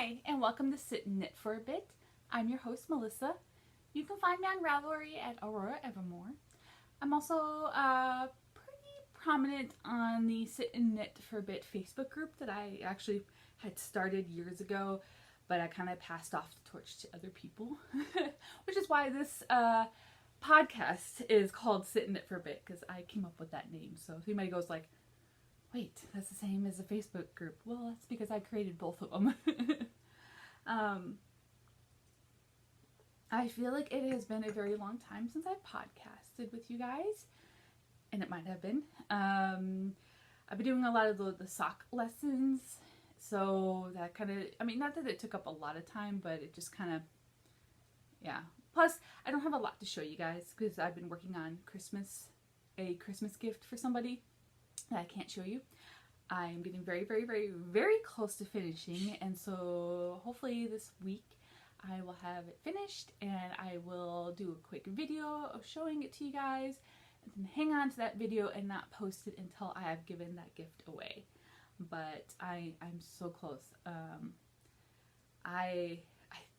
Hi, and welcome to Sit and Knit for a Bit. I'm your host, Melissa. You can find me on Ravelry at Aurora Evermore. I'm also pretty prominent on the Sit and Knit for a Bit Facebook group that I actually had started years ago, but I kind of passed off the torch to other people, which is why this podcast is called Sit and Knit for a Bit, because I came up with that name. So if anybody goes like, wait, that's the same as the Facebook group. Well, that's because I created both of them. I feel like it has been a very long time since I podcasted with you guys, and it might have been. I've been doing a lot of the sock lessons, so that kind of, I mean, not that it took up a lot of time, but it just kind of, yeah. Plus, I don't have a lot to show you guys because I've been working on a Christmas gift for somebody that I can't show you. I'm getting very, very, very, very close to finishing, and so hopefully this week I will have it finished and I will do a quick video of showing it to you guys, and then hang on to that video and not post it until I have given that gift away. But I'm so close. I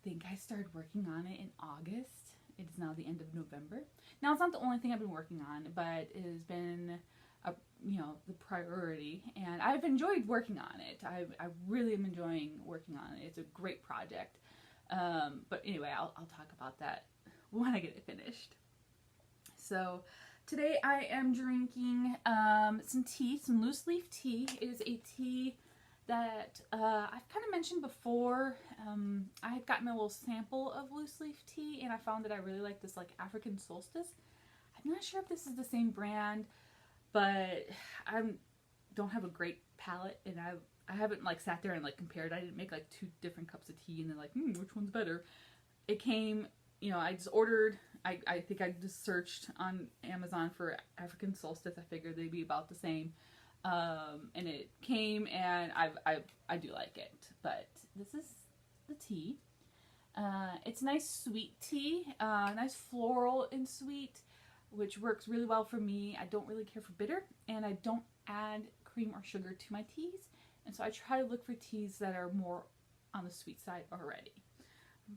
think I started working on it in August. It is now the end of November. Now, it's not the only thing I've been working on, but it has been the priority, and I've enjoyed working on it. I really am enjoying working on it. It's a great project. But anyway, I'll talk about that when I get it finished. So today I am drinking some tea, some loose leaf tea. It is a tea that I've kind of mentioned before. I had gotten a little sample of loose leaf tea, and I found that I really like this, like, African Solstice. I'm not sure if this is the same brand, but I don't have a great palate, and I haven't like sat there and like compared. I didn't make like 2 different cups of tea and then like, which one's better? It came, I just ordered, I think I just searched on Amazon for African Solstice. I figured they'd be about the same. And it came, and I do like it. But this is the tea. It's nice sweet tea, nice floral and sweet, which works really well for me. I don't really care for bitter, and I don't add cream or sugar to my teas. And so I try to look for teas that are more on the sweet side already.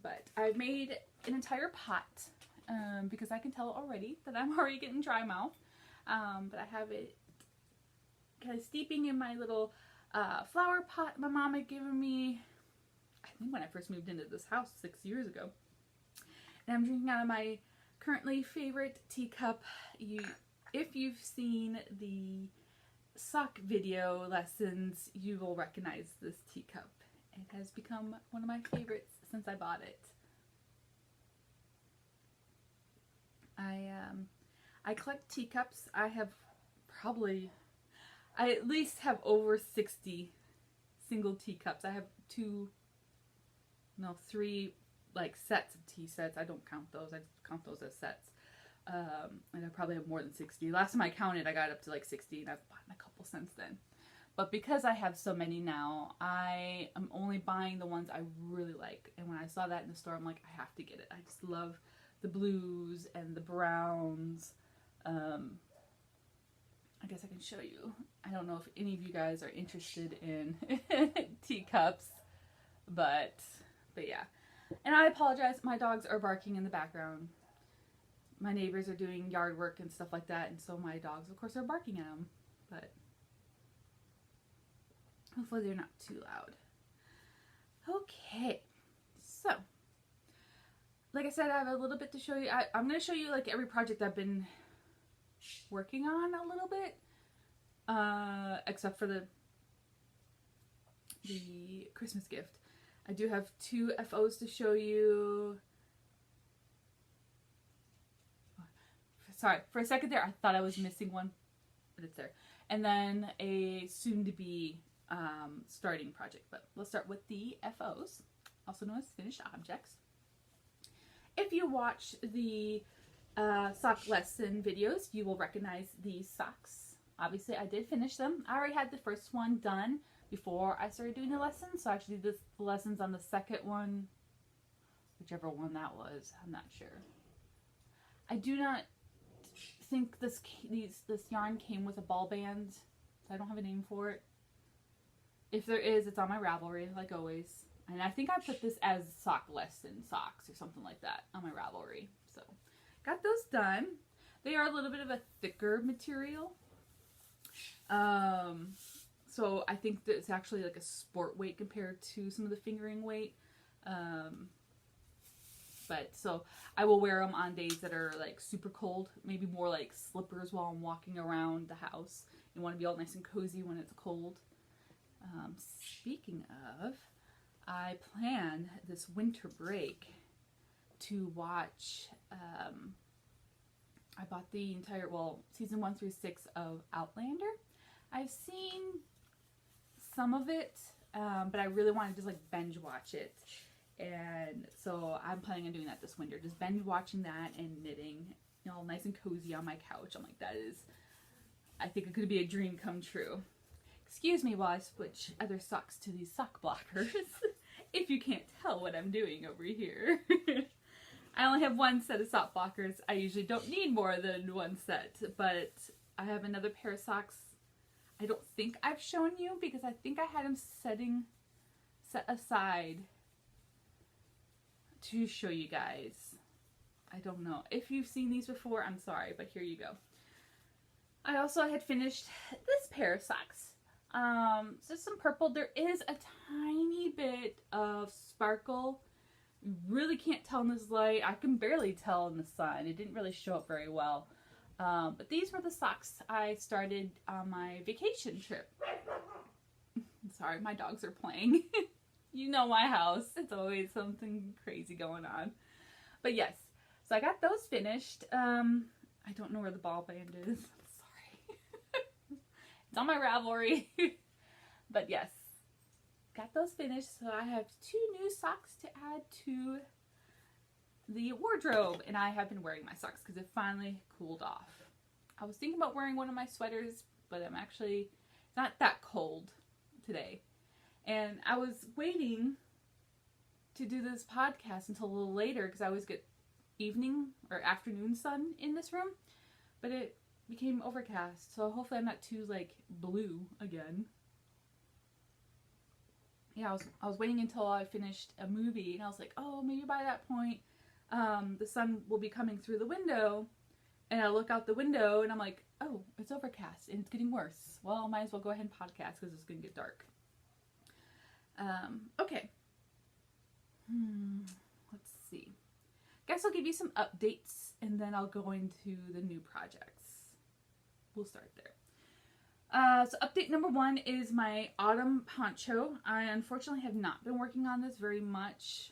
But I've made an entire pot because I can tell already that I'm already getting dry mouth. But I have it kind of steeping in my little flower pot my mom had given me, I think when I first moved into this house 6 years ago. And I'm drinking out of my currently favorite teacup. If you've seen the sock video lessons, you will recognize this teacup. It has become one of my favorites since I bought it. I collect teacups. I at least have over 60 single teacups. I have 3 like sets of tea sets. I don't count those. I just count those as sets. And I probably have more than 60. Last time I counted, I got up to like 60, and I've bought a couple since then. But because I have so many now, I am only buying the ones I really like. And when I saw that in the store, I'm like, I have to get it. I just love the blues and the browns. I guess I can show you. I don't know if any of you guys are interested in teacups, but yeah. And I apologize, my dogs are barking in the background. My neighbors are doing yard work and stuff like that, and so my dogs, of course, are barking at them. But hopefully they're not too loud. Okay, so like I said, I have a little bit to show you. I'm going to show you like every project I've been working on a little bit, except for the Christmas gift. I do have 2 FOs to show you. Sorry, for a second there, I thought I was missing one, but it's there. And then a soon-to-be starting project. But let's start with the FOs, also known as finished objects. If you watch the sock lesson videos, you will recognize these socks. Obviously, I did finish them. I already had the first one done before I started doing the lessons, so I actually did the lessons on the second one, whichever one that was. I'm not sure. I do not think this yarn came with a ball band, so I don't have a name for it. If there is, it's on my Ravelry, like always. And I think I put this as sock lesson socks or something like that on my Ravelry. So got those done. They are a little bit of a thicker material. So I think that it's actually like a sport weight compared to some of the fingering weight. But so I will wear them on days that are like super cold, maybe more like slippers while I'm walking around the house. You want to be all nice and cozy when it's cold. Speaking of, I plan this winter break to watch, I bought the entire, season 1 through 6 of Outlander. I've seen some of it, but I really want to just like binge watch it. And so I'm planning on doing that this winter. Just binge watching that and knitting, you know, nice and cozy on my couch. I'm like, I think it could be a dream come true. Excuse me while I switch other socks to these sock blockers. If you can't tell what I'm doing over here. I only have one set of sock blockers. I usually don't need more than one set, but I have another pair of socks I don't think I've shown you because I think I had them set aside to show you guys. I don't know. If you've seen these before, I'm sorry, but here you go. I also had finished this pair of socks. So some purple. There is a tiny bit of sparkle. You really can't tell in this light. I can barely tell in the sun. It didn't really show up very well. But these were the socks I started on my vacation trip. Sorry, my dogs are playing. You know my house. It's always something crazy going on. But yes, so I got those finished. I don't know where the ball band is. I'm sorry. It's on my Ravelry. But yes, got those finished. So I have 2 new socks to add to the wardrobe. And I have been wearing my socks because it finally cooled off. I was thinking about wearing one of my sweaters, but it's not that cold today. And I was waiting to do this podcast until a little later because I always get evening or afternoon sun in this room. But it became overcast, so hopefully I'm not too like blue again. Yeah, I was waiting until I finished a movie and I was like, oh, maybe by that point the sun will be coming through the window. And I look out the window and I'm like, oh, it's overcast and it's getting worse. Well, I might as well go ahead and podcast because it's going to get dark. Okay. Let's see. Guess I'll give you some updates and then I'll go into the new projects. We'll start there. So update number 1 is my autumn poncho. I unfortunately have not been working on this very much.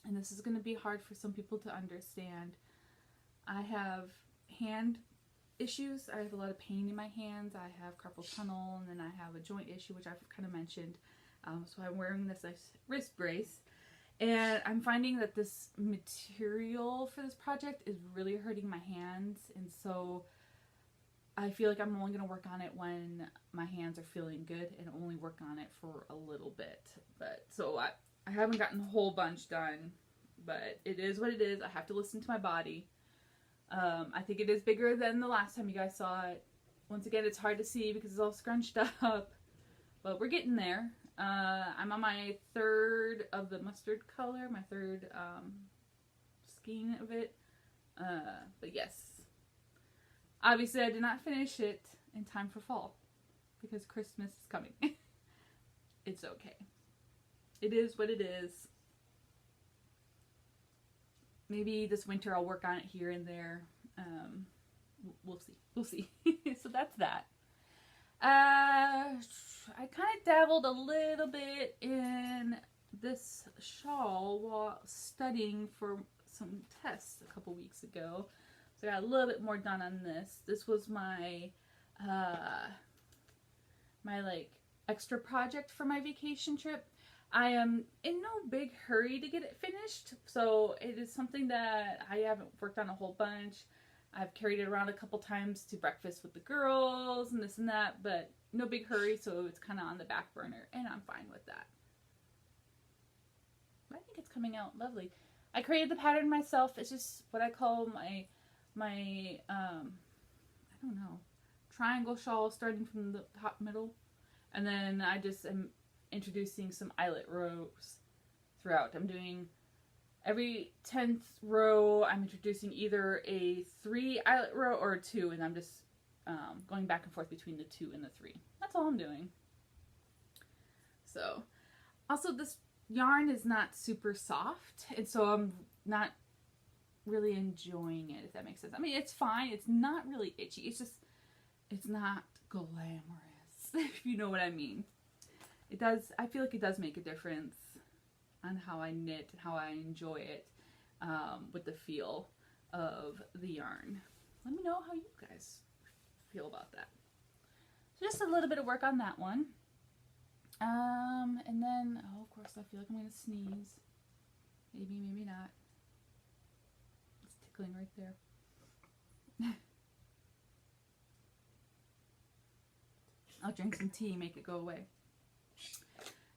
And this is going to be hard for some people to understand. I have hand issues. I have a lot of pain in my hands. I have carpal tunnel, and then I have a joint issue, which I've kind of mentioned. So I'm wearing this nice wrist brace. And I'm finding that this material for this project is really hurting my hands. And so I feel like I'm only going to work on it when my hands are feeling good and only work on it for a little bit. But so I haven't gotten a whole bunch done, but it is what it is. I have to listen to my body. I think it is bigger than the last time you guys saw it. Once again, it's hard to see because it's all scrunched up, but we're getting there. I'm on my 3rd of the mustard color, my 3rd skein of it. But yes, obviously I did not finish it in time for fall because Christmas is coming. It's okay. It is what it is. Maybe this winter I'll work on it here and there. We'll see. We'll see. So that's that. I kind of dabbled a little bit in this shawl while studying for some tests a couple weeks ago. So I got a little bit more done on this. This was my my like extra project for my vacation trip. I am in no big hurry to get it finished, so it is something that I haven't worked on a whole bunch. I've carried it around a couple times to breakfast with the girls and this and that, but no big hurry, so it's kind of on the back burner, and I'm fine with that. I think it's coming out lovely. I created the pattern myself. It's just what I call my I don't know, triangle shawl starting from the top middle, and then I just am introducing some eyelet rows throughout. I'm doing every 10th row, I'm introducing either a 3 eyelet row or a 2, and I'm just going back and forth between the 2 and the 3. That's all I'm doing. So, also this yarn is not super soft, and so I'm not really enjoying it, if that makes sense. I mean, it's fine. It's not really itchy. It's just, it's not glamorous, if you know what I mean. It does, I feel like it does make a difference on how I knit and how I enjoy it with the feel of the yarn. Let me know how you guys feel about that. So just a little bit of work on that one. And then, oh, of course, I feel like I'm going to sneeze. Maybe, maybe not. It's tickling right there. I'll drink some tea, make it go away.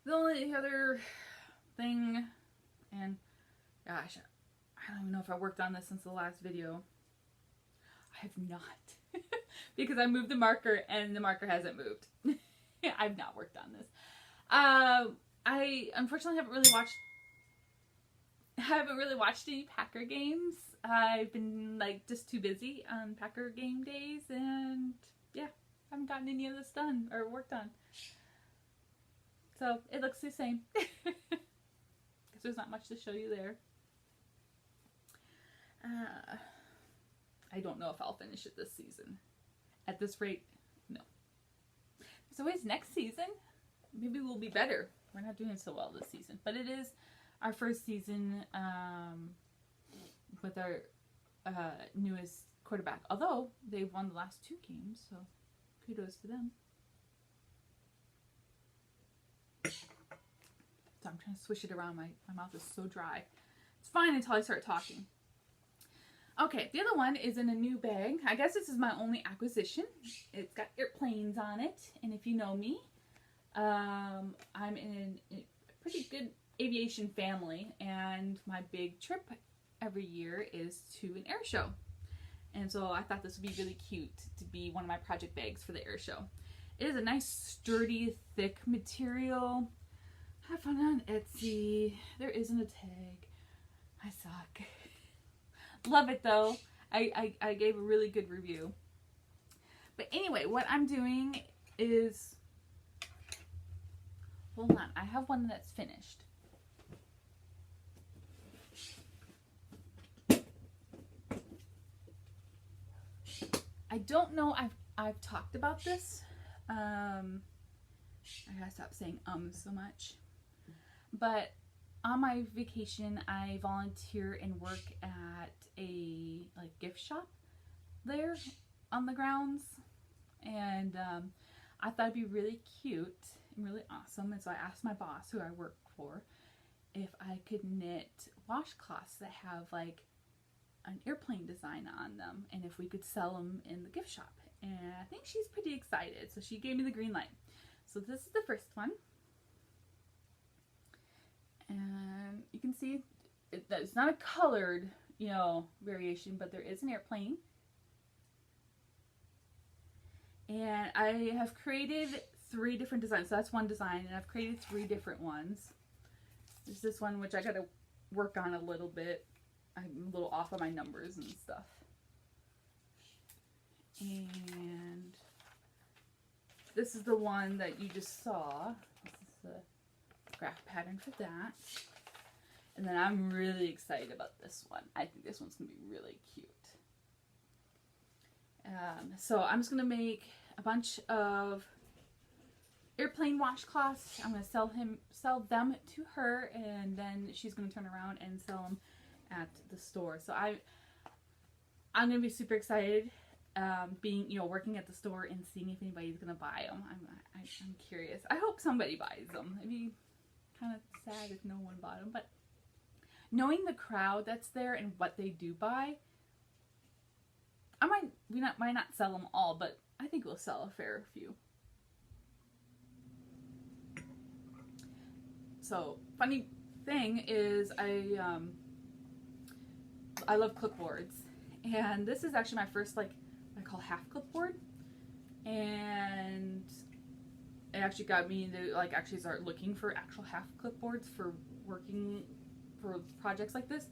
The only other thing, and gosh, I don't even know if I worked on this since the last video. I have not. Because I moved the marker and the marker hasn't moved. I've not worked on this. I unfortunately haven't really watched any Packer games. I've been like just too busy on Packer game days, and yeah, haven't gotten any of this done or worked on. So it looks the same. Because there's not much to show you there. I don't know if I'll finish it this season. At this rate, no. There's always next season. Maybe we'll be better. We're not doing so well this season. But it is our first season with our newest quarterback. Although, they've won the last 2 games, so kudos to them. So I'm trying to swish it around. My mouth is so dry. It's fine until I start talking. Okay, the other one is in a new bag. I guess this is my only acquisition. It's got airplanes on it, and if you know me, I'm in a pretty good aviation family, and my big trip every year is to an air show. And so I thought this would be really cute to be one of my project bags for the air show. It is a nice, sturdy, thick material. I found it on Etsy. There isn't a tag. I suck. Love it though. I gave a really good review. But anyway, what I'm doing is, hold on, I have one that's finished. I don't know I've talked about this. I gotta stop saying so much. But on my vacation, I volunteer and work at a gift shop there on the grounds, and I thought it'd be really cute and really awesome. And so I asked my boss, who I work for, if I could knit washcloths that have like an airplane design on them, and if we could sell them in the gift shop. And I think she's pretty excited, so she gave me the green light. So this is the first one. And you can see it's not a colored, variation, but there is an airplane. And I have created 3 different designs. So that's one design, and I've created 3 different ones. There's this one, which I got to work on a little bit. I'm a little off on my numbers and stuff. And this is the one that you just saw. This is the graph pattern for that. And then I'm really excited about this one. I think this one's going to be really cute. So I'm just going to make a bunch of airplane washcloths. I'm going to sell them to her, and then she's going to turn around and sell them at the store. So I'm going to be super excited, working at the store and seeing if anybody's going to buy them. I'm curious. I hope somebody buys them. It'd be kind of sad if no one bought them, but knowing the crowd that's there and what they do buy, we might not sell them all, but I think we'll sell a fair few. So, funny thing is, I love clipboards, and this is actually my first, what I call half clipboard, and it actually got me to like actually start looking for actual half clipboards for working for projects like this.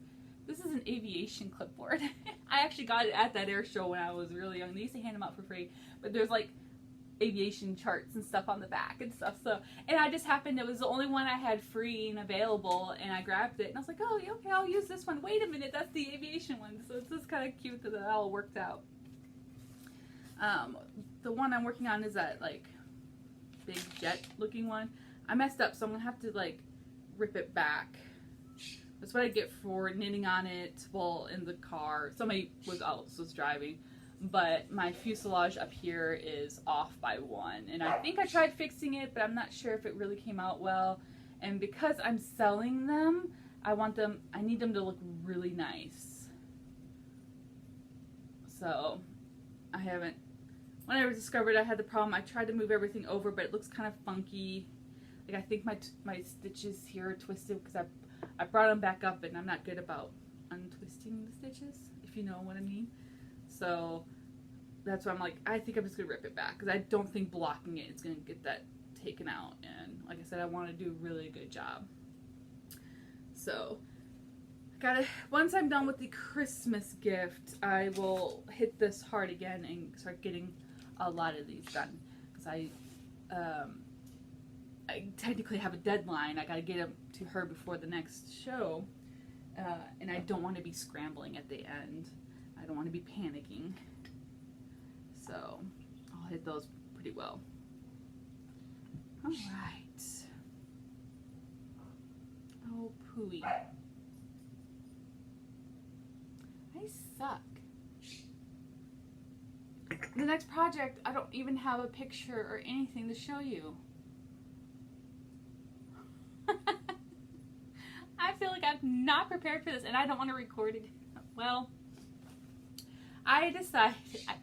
This is an aviation clipboard. I actually got it at that air show when I was really young. They used to hand them out for free, but there's like aviation charts and stuff on the back and stuff. So, and I just happened, it was the only one I had free and available, and I grabbed it and I was like, oh, okay, I'll use this one. Wait a minute, that's the aviation one. So it's just kind of cute that it all worked out. The one I'm working on is that like big jet looking one. I messed up, so I'm gonna have to like rip it back. That's what I get for knitting on it while in the car. Somebody else was driving, but my fuselage up here is off by one, and I think I tried fixing it, but I'm not sure if it really came out well. And because I'm selling them, I need them to look really nice. So when I discovered I had the problem, I tried to move everything over, but it looks kind of funky. Like I think my stitches here are twisted because I brought them back up, and I'm not good about untwisting the stitches, if you know what I mean. So that's why I'm like, I think I'm just going to rip it back, because I don't think blocking it is going to get that taken out. And like I said, I want to do a really good job. So once I'm done with the Christmas gift, I will hit this hard again and start getting a lot of these done, because I technically have a deadline. I got to get them to her before the next show, and I don't want to be scrambling at the end. I don't want to be panicking, so I'll hit those pretty well. All right. Oh, pooey. I suck. The next project, I don't even have a picture or anything to show you. I feel like I'm not prepared for this, and I don't want to record it. Well, I decided,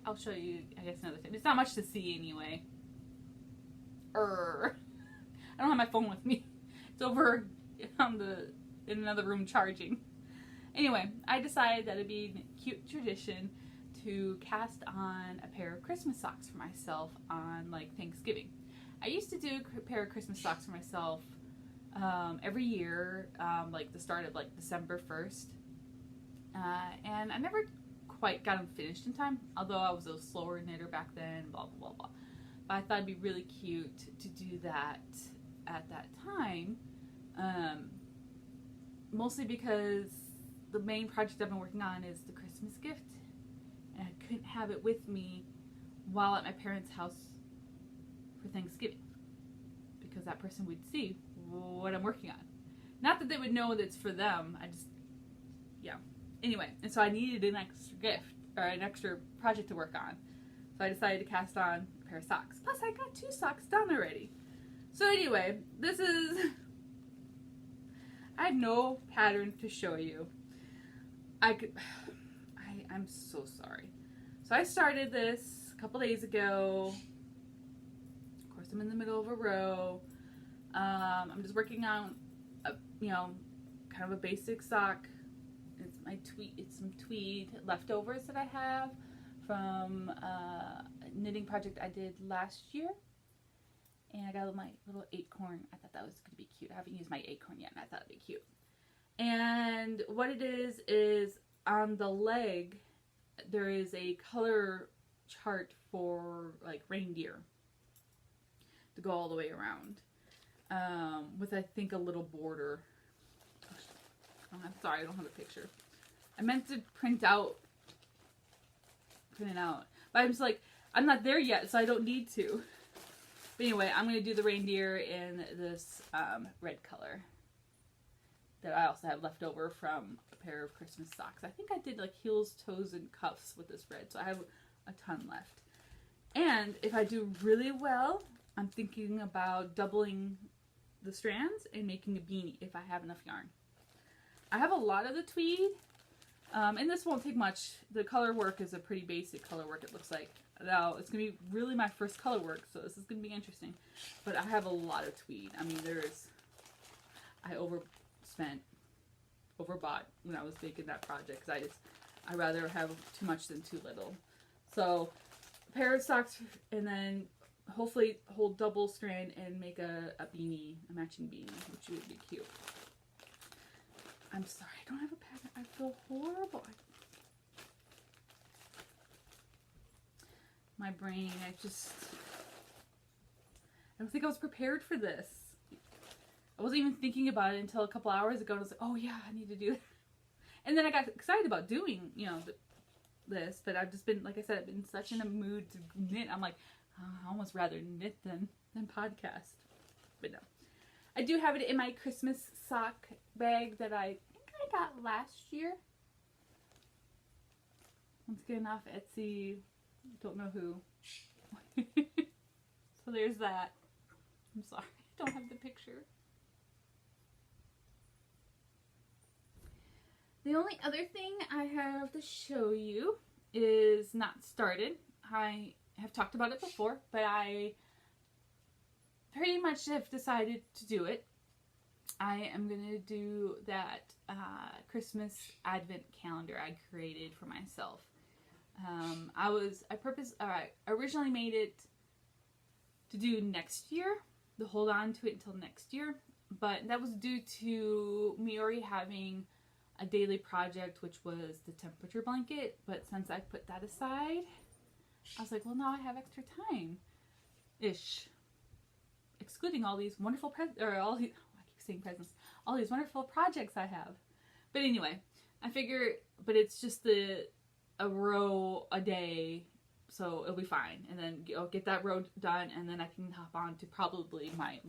I'll show you, I guess, another time. It's not much to see anyway. I don't have my phone with me. It's over in another room charging. Anyway, I decided that it'd be a cute tradition to cast on a pair of Christmas socks for myself on like Thanksgiving. I used to do a pair of Christmas socks for myself every year, like the start of like December 1st, and I never quite got them finished in time, although I was a slower knitter back then, blah blah blah blah. But I thought it'd be really cute to do that at that time, mostly because the main project I've been working on is the Christmas gift, and I couldn't have it with me while at my parents' house for Thanksgiving, because that person would see what I'm working on. Not that they would know that it's for them, yeah. Anyway, and so I needed an extra gift, or an extra project to work on. So I decided to cast on a pair of socks. Plus I got 2 socks done already. So anyway, I have no pattern to show you. I'm so sorry. So I started this a couple days ago. Of course, I'm in the middle of a row. I'm just working on kind of a basic sock. It's some tweed leftovers that I have from a knitting project I did last year. And I got my little acorn. I thought that was going to be cute. I haven't used my acorn yet, and I thought it'd be cute. And what it is on the leg, there is a color chart for like reindeer to go all the way around, with I think a little border. I'm sorry, I don't have a picture. I meant to print it out, but I'm just like, I'm not there yet, so I don't need to. But anyway, I'm going to do the reindeer in this red color that I also have left over from a pair of Christmas socks. I think I did like heels, toes, and cuffs with this red, so I have a ton left. And if I do really well, I'm thinking about doubling the strands and making a beanie if I have enough yarn. I have a lot of the tweed, and this won't take much. The color work is a pretty basic color work, it looks like. Now, it's going to be really my first color work, so this is going to be interesting. But I have a lot of tweed. I mean, I overbought when I was making that project, because I'd rather have too much than too little. So, a pair of socks, and then hopefully hold double strand and make a beanie, a matching beanie, which would be cute. I'm sorry, I don't have a pattern. I feel horrible. My brain, I don't think I was prepared for this. I wasn't even thinking about it until a couple hours ago. I was like, oh yeah, I need to do that. And then I got excited about doing, this, but I've just been, like I said, I've been such in a mood to knit. I'm like, I almost rather knit than podcast. But no. I do have it in my Christmas sock bag that I think I got last year. Once again, off Etsy. Don't know who. So there's that. I'm sorry, I don't have the picture. The only other thing I have to show you is not started. I have talked about it before, but I pretty much have decided to do it. I am going to do that Christmas Advent calendar I created for myself. I originally made it to do next year, to hold on to it until next year, but that was due to me already having a daily project, which was the temperature blanket. But since I put that aside, I was like, well, now I have extra time ish, excluding all these wonderful all these wonderful projects I have. But anyway, I figure, but it's just a row a day, so it'll be fine. And then I'll get that row done, and then I can hop on to probably my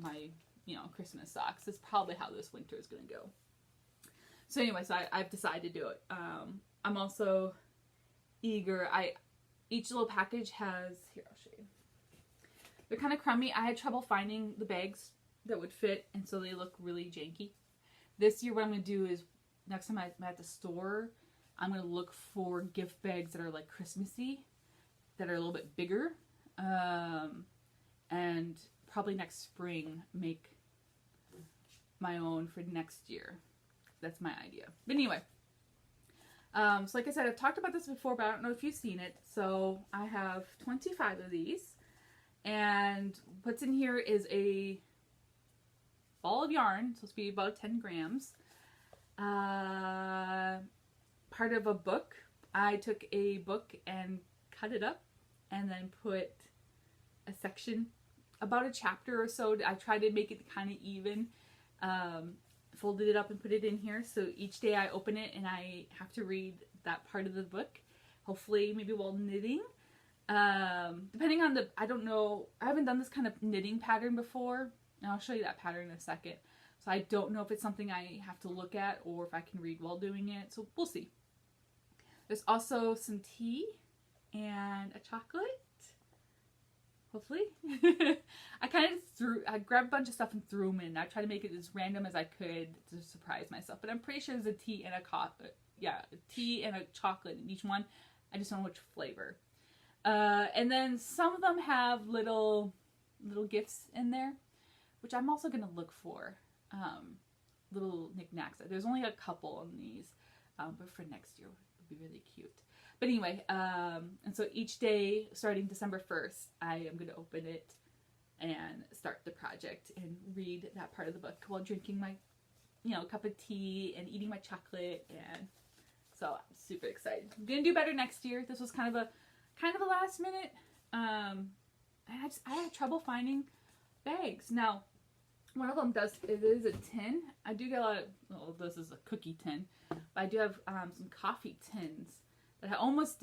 Christmas socks. That's probably how this winter is going to go. So anyway, so I've decided to do it. I'm also eager. Each little package has, here, I'll show you. They're kind of crummy. I had trouble finding the bags that would fit, and so they look really janky. This year what I'm going to do is, next time I'm at the store, I'm going to look for gift bags that are like Christmassy, that are a little bit bigger, and probably next spring make my own for next year. That's my idea. But anyway, so like I said, I've talked about this before, but I don't know if you've seen it. So I have 25 of these, and what's in here is a ball of yarn, supposed to be about 10 grams, part of a book. I took a book and cut it up, and then put a section, about a chapter or so. I tried to make it kind of even. Folded it up and put it in here, so each day I open it and I have to read that part of the book, hopefully maybe while knitting. Depending on I don't know, I haven't done this kind of knitting pattern before, and I'll show you that pattern in a second. So I don't know if it's something I have to look at or if I can read while doing it, so we'll see. There's also some tea and a chocolate, hopefully. I grabbed a bunch of stuff and threw them in. I tried to make it as random as I could to surprise myself, but I'm pretty sure there's a tea and a chocolate in each one. I just don't know which flavor. And then some of them have little gifts in there, which I'm also going to look for. Little knickknacks. There's only a couple in these, but for next year it would be really cute. But anyway, and so each day, starting December 1st, I am going to open it and start the project and read that part of the book while drinking my, cup of tea and eating my chocolate. And so I'm super excited. I'm going to do better next year. This was kind of a last minute. I had trouble finding bags. Now, one of them it is a tin. I do get a lot of, this is a cookie tin, but I do have some coffee tins that I almost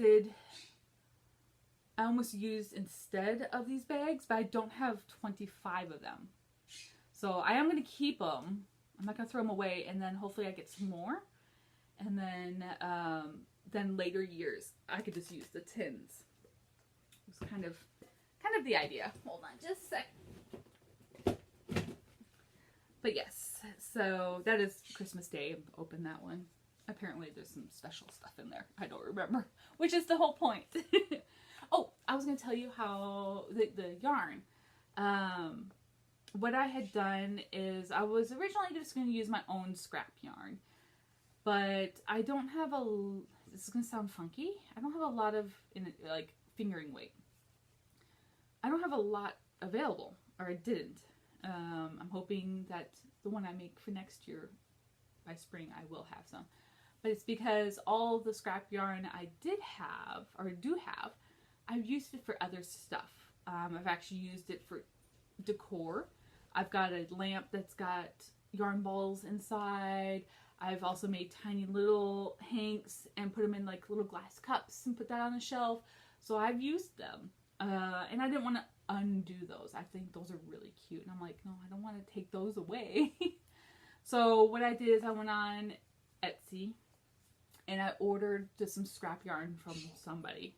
used instead of these bags, but I don't have 25 of them. So I am going to keep them. I'm not going to throw them away, and then hopefully I get some more. And then later years, I could just use the tins. It was kind of the idea. Hold on just a sec. But yes, so that is Christmas Day. Open that one. Apparently there's some special stuff in there. I don't remember, which is the whole point. Oh, I was going to tell you how the yarn. What I had done is I was originally just going to use my own scrap yarn, but I don't have this is going to sound funky. I don't have a lot of fingering weight. I don't have a lot available, or it didn't. I'm hoping that the one I make for next year, by spring, I will have some. But it's because all the scrap yarn I did have, or do have, I've used it for other stuff. I've actually used it for decor. I've got a lamp that's got yarn balls inside. I've also made tiny little hanks and put them in like little glass cups and put that on a shelf. So I've used them. And I didn't want to undo those. I think those are really cute. And I'm like, no, I don't want to take those away. So what I did is I went on Etsy and I ordered just some scrap yarn from somebody.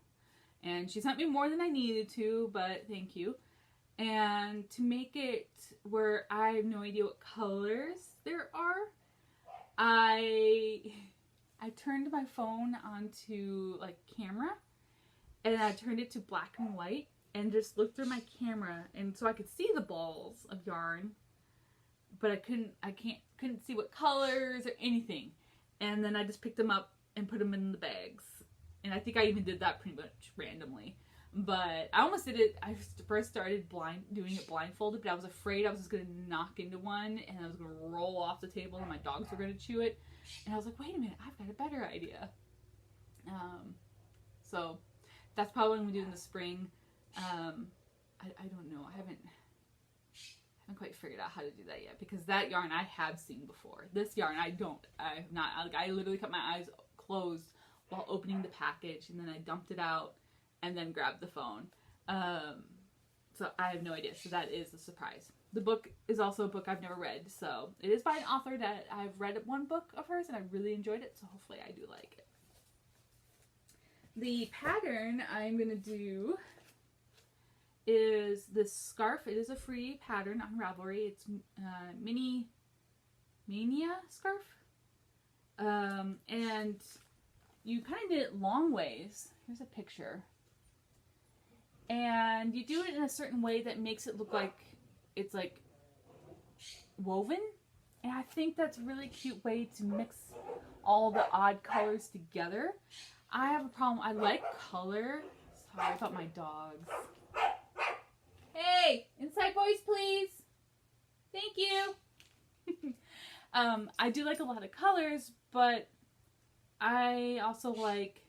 And she sent me more than I needed to, but thank you. And to make it where I have no idea what colors there are, I turned my phone onto like camera, and I turned it to black and white and just looked through my camera, and so I could see the balls of yarn, but I couldn't see what colors or anything. And then I just picked them up and put them in the bags. And I think I even did that pretty much randomly. But I almost did it. I first started doing it blindfolded, but I was afraid I was just going to knock into one and I was going to roll off the table and my dogs were going to chew it. And I was like, wait a minute, I've got a better idea. So that's probably what I'm going to do in the spring. I don't know. I haven't quite figured out how to do that yet, because that yarn I have seen before. This yarn I have not. I literally kept my eyes closed while opening the package, and then I dumped it out and then grabbed the phone. So I have no idea. So that is a surprise. The book is also a book I've never read. So it is by an author that I've read one book of hers and I really enjoyed it. So hopefully I do like it. The pattern I'm going to do is this scarf. It is a free pattern on Ravelry. It's Mini Mania scarf. And you kind of knit it long ways. Here's a picture. And you do it in a certain way that makes it look like it's like woven. And I think that's a really cute way to mix all the odd colors together. I have a problem. I like color. Sorry about my dogs. Hey, inside boys, please. Thank you. I do like a lot of colors, but I also like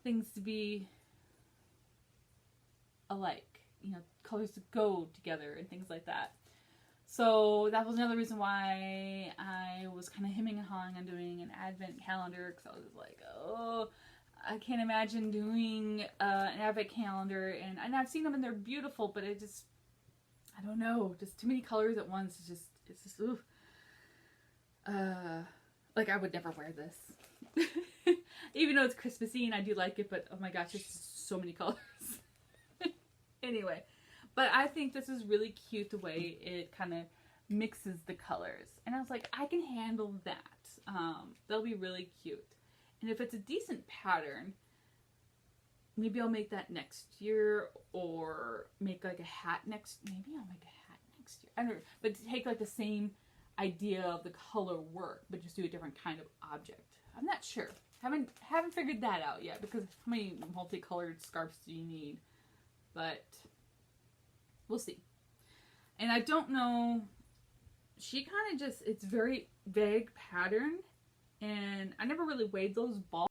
things to be alike, you know, colors to go together and things like that. So that was another reason why I was kind of hemming and hawing on doing an advent calendar, because I was like, oh, I can't imagine doing an advent calendar, and I've seen them and they're beautiful, but I don't know, just too many colors at once. It's just ooh. Like I would never wear this. Even though it's Christmassy and I do like it, but oh my gosh, there's just so many colors. Anyway, but I think this is really cute the way it kind of mixes the colors. And I was like, I can handle that. They'll be really cute. And if it's a decent pattern, maybe I'll make that next year, or make like a hat maybe I'll make a hat next year. I don't know, but to take like the same idea of the color work, but just do a different kind of object. I'm not sure. Haven't figured that out yet, because how many multicolored scarves do you need? But we'll see. And I don't know, she kind of just, it's very vague pattern, and I never really weighed those balls.